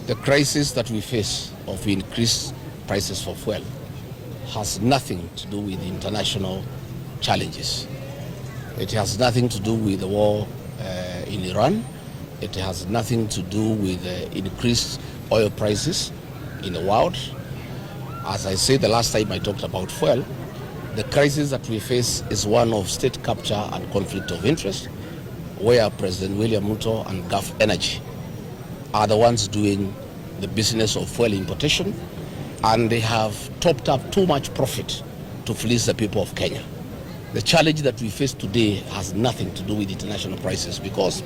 The crisis that we face of increased prices for fuel has nothing to do with international challenges. It has nothing to do with the war in Iran. It has nothing to do with increased oil prices in the world. As I said the last time I talked about fuel, the crisis that we face is one of state capture and conflict of interest, where President William Ruto and Gulf Energy are the ones doing the business of fuel importation, and they have topped up too much profit to fleece the people of Kenya. The challenge that we face today has nothing to do with international prices, because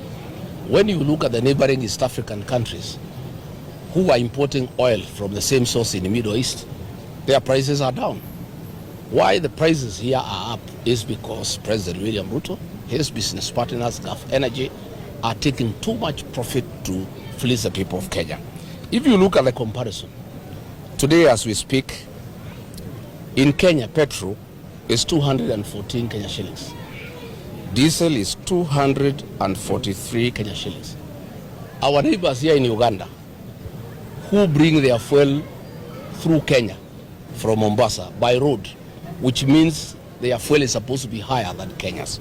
when you look at the neighboring East African countries who are importing oil from the same source in the Middle East, their prices are down. Why the prices here are up is because President William Ruto, his business partners, Gulf Energy, are taking too much profit to fleece the people of Kenya. If you look at the comparison, today as we speak, in Kenya, petrol is 214 Kenya shillings. Diesel is 243 Kenya shillings. Our neighbors here in Uganda, who bring their fuel through Kenya from Mombasa by road, which means their fuel is supposed to be higher than Kenya's.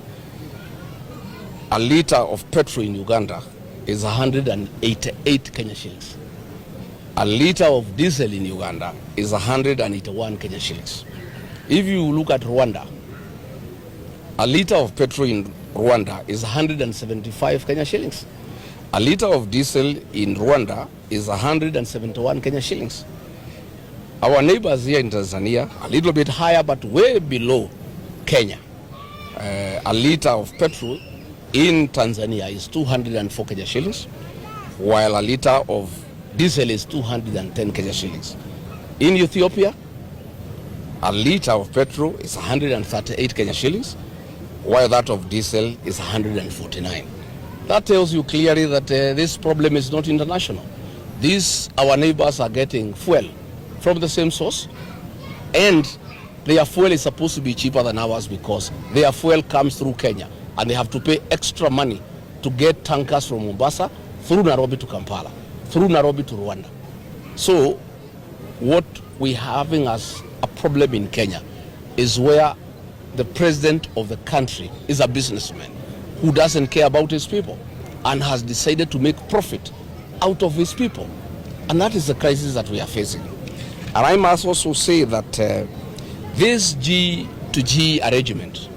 A liter of petrol in Uganda is 188 Kenya shillings. A liter of diesel in Uganda is 181 Kenya shillings. If you look at Rwanda, a liter of petrol in Rwanda is 175 Kenya shillings. A liter of diesel in Rwanda is 171 Kenya shillings. Our neighbors here in Tanzania, a little bit higher but way below Kenya. A liter of petrol in Tanzania is 204 Kenya shillings, while a liter of diesel is 210 Kenya shillings. In Ethiopia, a liter of petrol is 138 Kenya shillings, while that of diesel is 149. That tells you clearly that this problem is not international. Our neighbors are getting fuel from the same source, and their fuel is supposed to be cheaper than ours because their fuel comes through Kenya, and they have to pay extra money to get tankers from Mombasa through Nairobi to Kampala, through Nairobi to Rwanda. So what we're having as a problem in Kenya is where the president of the country is a businessman who doesn't care about his people and has decided to make profit out of his people. And that is the crisis that we are facing. And I must also say that this G to G arrangement